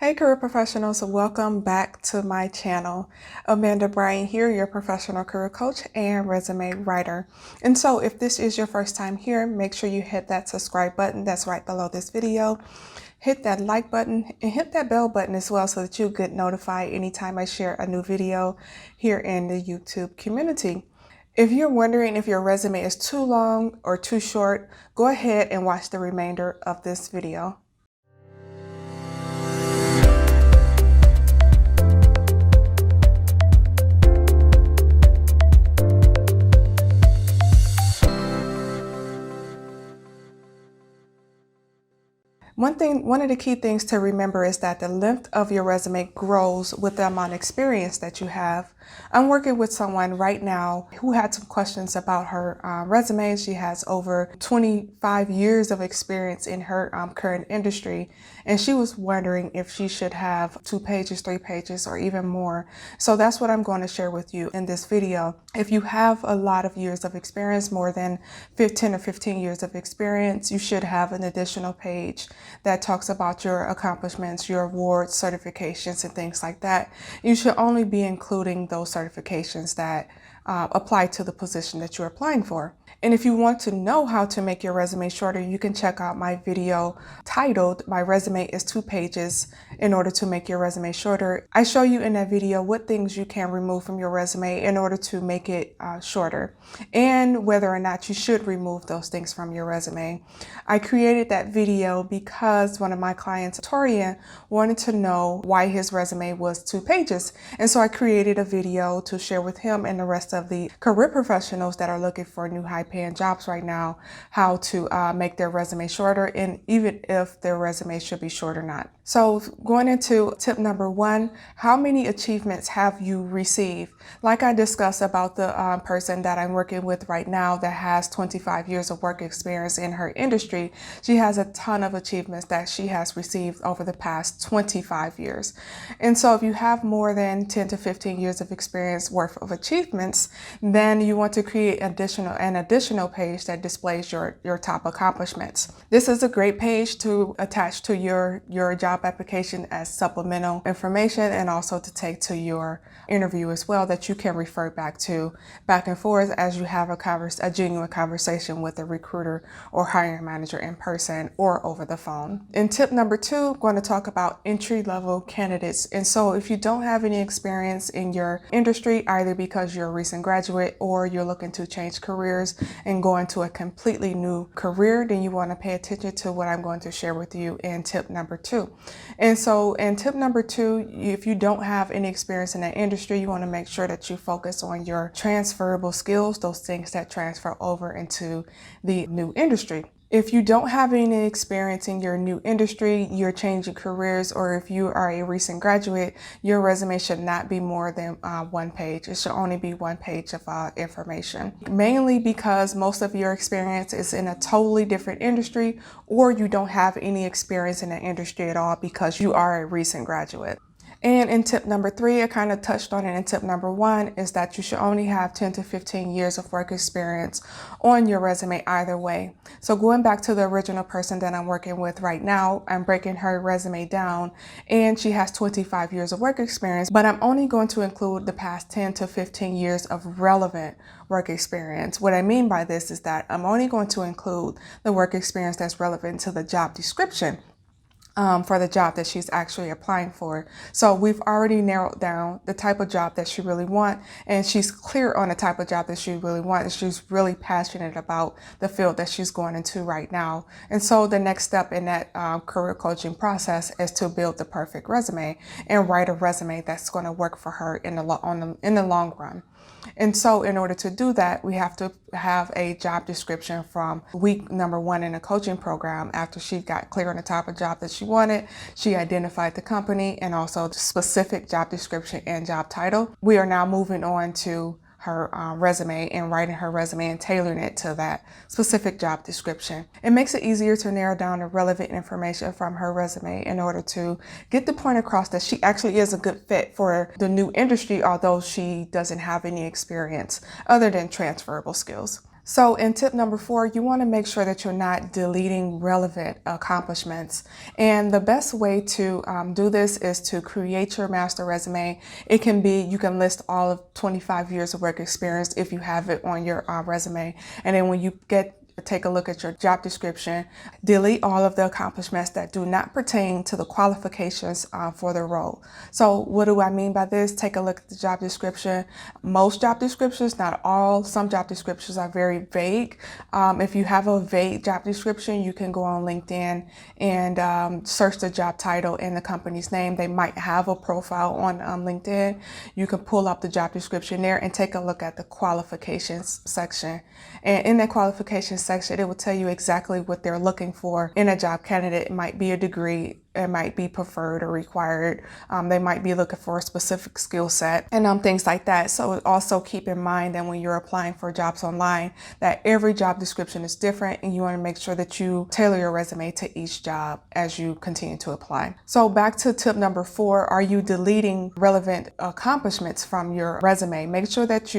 Hey career professionals, welcome back to my channel. Amanda Bryan here, your professional career coach and resume writer. And so if this is your first time here, make sure you hit that subscribe button that's right below this video. Hit that like button and hit that bell button as well so that you get notified anytime I share a new video here in the YouTube community. If you're wondering if your resume is too long or too short, go ahead and watch the remainder of this video. One of the key things to remember is that the length of your resume grows with the amount of experience that you have. I'm working with someone right now who had some questions about her resume. She has over 25 years of experience in her current industry, and she was wondering if she should have 2 pages, 3 pages, or even more. So that's what I'm going to share with you in this video. If you have a lot of years of experience, more than 10 or 15 years of experience, you should have an additional page that talks about your accomplishments, your awards, certifications, and things like that. You should only be including those certifications that apply to the position that you're applying for. And if you want to know how to make your resume shorter, you can check out my video titled "My Resume is 2 Pages in Order to Make Your Resume Shorter." I show you in that video what things you can remove from your resume in order to make it shorter, and whether or not you should remove those things from your resume. I created that video because one of my clients, Torian, wanted to know why his resume was 2 pages. And so I created a video to share with him and the rest of the career professionals that are looking for new high-paying jobs right now, how to make their resume shorter, and even if their resume should be short or not. So going into tip number 1, how many achievements have you received? Like I discussed about the person that I'm working with right now that has 25 years of work experience in her industry, she has a ton of achievements that she has received over the past 25 years. And so if you have more than 10 to 15 years of experience worth of achievements, then you want to create an additional page that displays your top accomplishments. This is a great page to attach to your job application as supplemental information, and also to take to your interview as well, that you can refer back and forth as you have a genuine conversation with a recruiter or hiring manager in person or over the phone. In tip number 2, I'm going to talk about entry-level candidates. And so if you don't have any experience in your industry, either because you're a recent graduate or you're looking to change careers and go into a completely new career, then you want to pay attention to what I'm going to share with you in tip number 2. And so in tip number 2, if you don't have any experience in that industry, you want to make sure that you focus on your transferable skills, those things that transfer over into the new industry. If you don't have any experience in your new industry, you're changing careers, or if you are a recent graduate, your resume should not be more than 1 page. It should only be 1 page of information. Mainly because most of your experience is in a totally different industry, or you don't have any experience in that industry at all because you are a recent graduate. And in tip number 3, I kind of touched on it in tip number 1, is that you should only have 10 to 15 years of work experience on your resume either way. So going back to the original person that I'm working with right now, I'm breaking her resume down, and she has 25 years of work experience, but I'm only going to include the past 10 to 15 years of relevant work experience. What I mean by this is that I'm only going to include the work experience that's relevant to the job description for the job that she's actually applying for. So we've already narrowed down the type of job that she really wants, and she's clear on the type of job that she really wants. She's really passionate about the field that she's going into right now. And so the next step in that career coaching process is to build the perfect resume and write a resume that's going to work for her in the long run. And so in order to do that, we have to have a job description from week number 1 in the coaching program. After she got clear on the type of job that she wanted, she identified the company and also the specific job description and job title. We are now moving on to her resume and writing her resume and tailoring it to that specific job description. It makes it easier to narrow down the relevant information from her resume in order to get the point across that she actually is a good fit for the new industry, although she doesn't have any experience other than transferable skills. So in tip number 4, you want to make sure that you're not deleting relevant accomplishments. And the best way to do this is to create your master resume. It can be, you can list all of 25 years of work experience if you have it on your resume. And then when you take a look at your job description, delete all of the accomplishments that do not pertain to the qualifications for the role. So what do I mean by this? Take a look at the job description. Most job descriptions, not all, some job descriptions are very vague. If you have a vague job description, you can go on LinkedIn and search the job title and the company's name. They might have a profile on LinkedIn. You can pull up the job description there and take a look at the qualifications section. And in that qualifications section, it will tell you exactly what they're looking for in a job candidate. It might be a degree, it might be preferred or required. They might be looking for a specific skill set and things like that. So also keep in mind that when you're applying for jobs online, that every job description is different, and you want to make sure that you tailor your resume to each job as you continue to apply. So back to tip number 4, are you deleting relevant accomplishments from your resume? Make sure that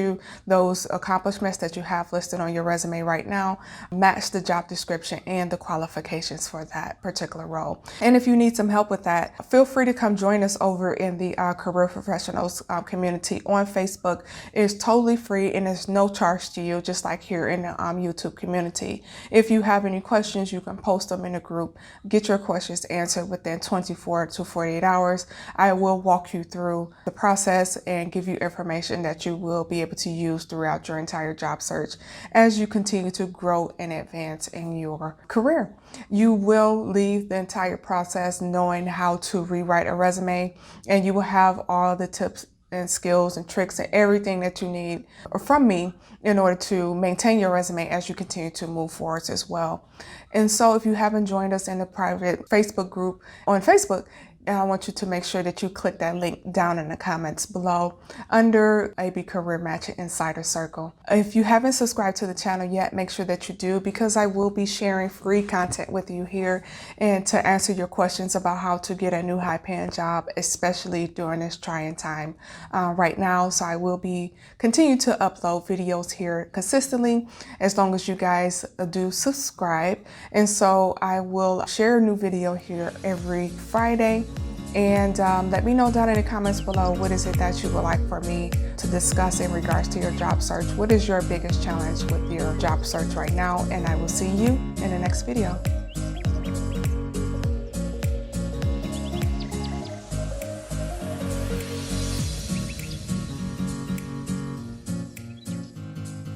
those accomplishments that you have listed on your resume right now match the job description and the qualifications for that particular role. And if you need some help with that, feel free to come join us over in the Career Professionals community on Facebook. It's totally free and there's no charge to you, just like here in the YouTube community. If you have any questions, you can post them in the group. Get your questions answered within 24 to 48 hours. I will walk you through the process and give you information that you will be able to use throughout your entire job search as you continue to grow and advance in your career. You will leave the entire process knowing how to rewrite a resume, and you will have all the tips and skills and tricks and everything that you need from me in order to maintain your resume as you continue to move forwards as well. And so if you haven't joined us in the private Facebook group on Facebook, I want you to make sure that you click that link down in the comments below under ABcareerMatch Insider Circle. If you haven't subscribed to the channel yet, make sure that you do, because I will be sharing free content with you here and to answer your questions about how to get a new high-paying job, especially during this trying time right now. So I will be continue to upload videos here consistently as long as you guys do subscribe. And so I will share a new video here every Friday. And let me know down in the comments below, what is it that you would like for me to discuss in regards to your job search? What is your biggest challenge with your job search right now? And I will see you in the next video.